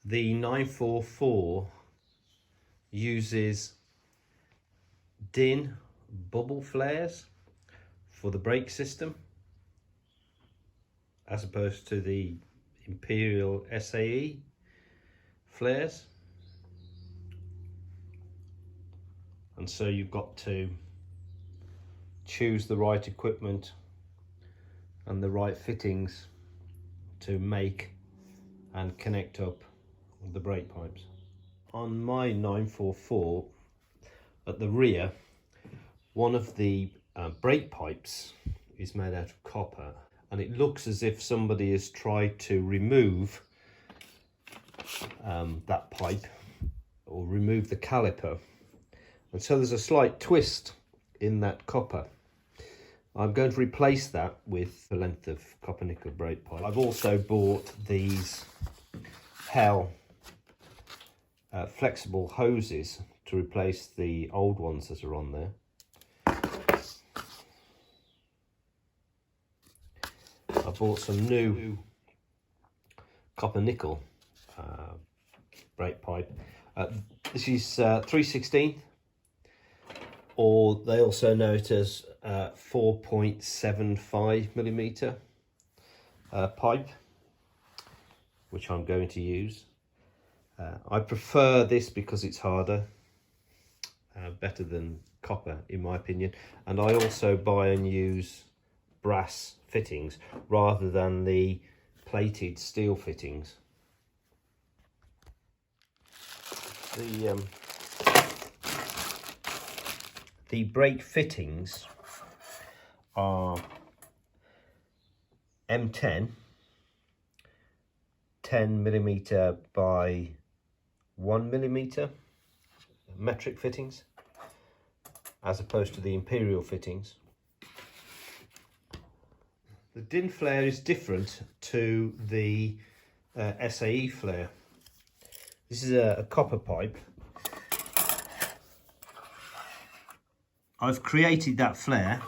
The 944 uses DIN bubble flares for the brake system, as opposed to the Imperial SAE flares. And so you've got to choose the right equipment and the right fittings to make and connect up the brake pipes. On my 944, at the rear, one of the brake pipes is made out of copper, and it looks as if somebody has tried to remove that pipe, or remove the caliper, and so there's a slight twist in that copper. I'm going to replace that with a length of copper nickel brake pipe. I've also bought these Hell flexible hoses to replace the old ones that are on there. I bought some new copper nickel brake pipe. This is 3/16, or they also know it as 4.75mm pipe, which I'm going to use. I prefer this because it's harder, better than copper in my opinion, and I also buy and use brass fittings rather than the plated steel fittings. The brake fittings are M10 10mm by 1mm metric fittings, as opposed to the Imperial fittings. The DIN flare is different to the SAE flare. This is a copper pipe. I've created that flare,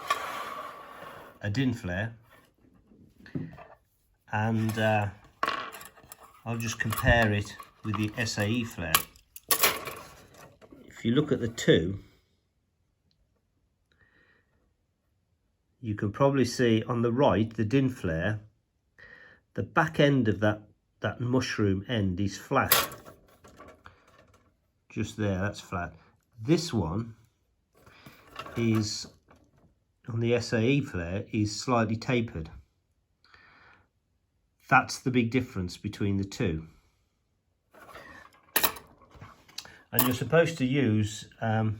a DIN flare, and I'll just compare it with the SAE flare. If you look at the two, you can probably see on the right, the DIN flare, the back end of that mushroom end is flat. Just there, that's flat. This one is, on the SAE flare, is slightly tapered. That's the big difference between the two. And you're supposed to use a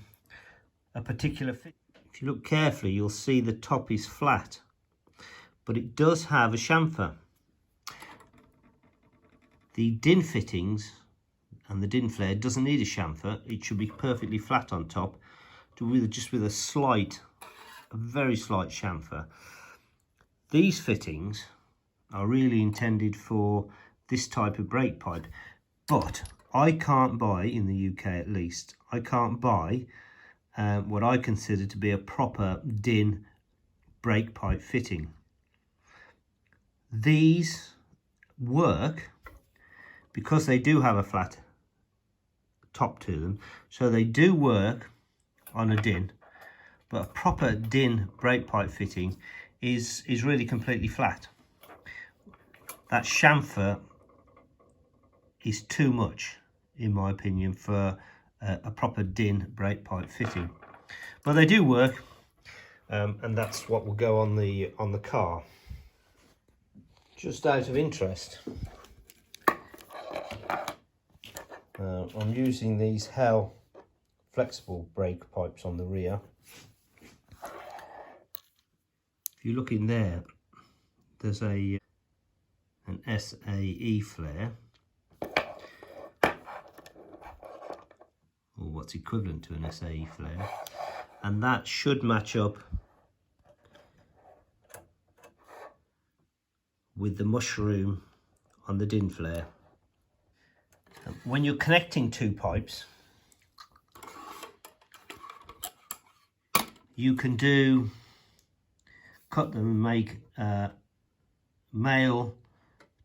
particular fit. If you look carefully, you'll see the top is flat, but it does have a chamfer. The DIN fittings and the DIN flare doesn't need a chamfer. It should be perfectly flat on top, just with a very slight chamfer. These fittings are really intended for this type of brake pipe, but I can't buy, in the UK at least, I can't buy what I consider to be a proper DIN brake pipe fitting. These work because they do have a flat top to them, so they do work on a DIN, but a proper DIN brake pipe fitting is really completely flat. That chamfer is too much, in my opinion, for a proper DIN brake pipe fitting, but they do work, and that's what will go on the car. Just out of interest, I'm using these Hell flexible brake pipes on the rear. If you look in there, there's an SAE flare, or what's equivalent to an SAE flare, and that should match up with the mushroom on the DIN flare. When you're connecting two pipes, you can cut them and make male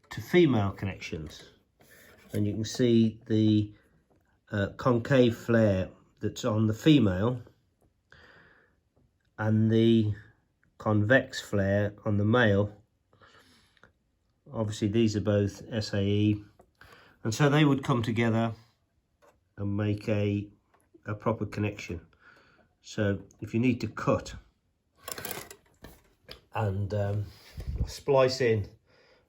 to female connections. and you can see the concave flare that's on the female and the convex flare on the male. Obviously these are both SAE, and so they would come together and make a proper connection. So if you need to cut and splice in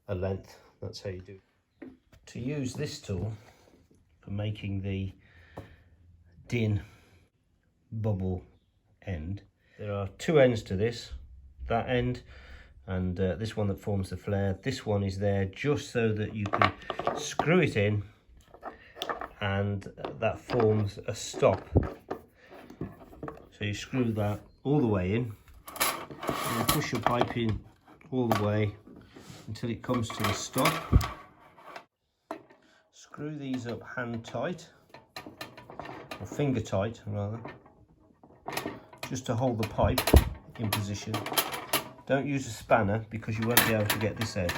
a length, that's how you do it. To use this tool for making the DIN bubble end, there are two ends to this, that end and this one that forms the flare. This one is there just so that you can screw it in, and that forms a stop. So you screw that all the way in and you push your pipe in all the way until it comes to a stop. Screw these up hand tight, or finger tight rather, just to hold the pipe in position. Don't use a spanner because you won't be able to get this out.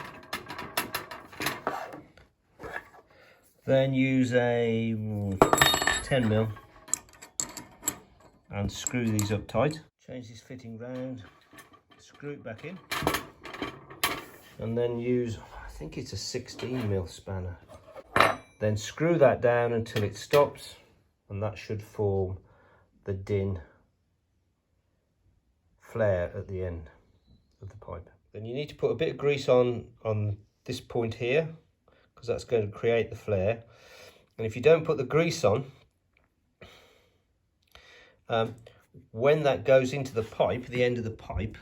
Then use a 10mm and screw these up tight. Change this fitting round, screw it back in, and then use, I think it's a 16mm spanner. Then screw that down until it stops, and that should form the DIN flare at the end of the pipe. Then you need to put a bit of grease on this point here, because that's going to create the flare. And if you don't put the grease on, when that goes into the pipe, the end of the pipe,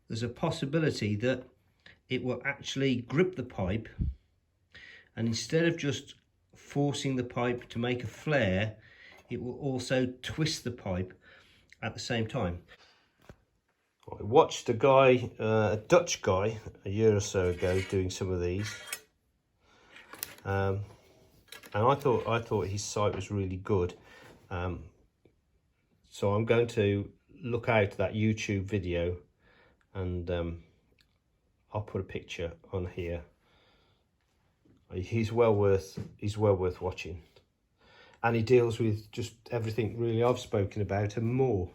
there's a possibility that it will actually grip the pipe, and instead of just forcing the pipe to make a flare, it will also twist the pipe at the same time. I watched a guy, a Dutch guy, a year or so ago doing some of these, and I thought his site was really good. So I'm going to look out that YouTube video, and I'll put a picture on here. He's well worth watching, and he deals with just everything really I've spoken about and more.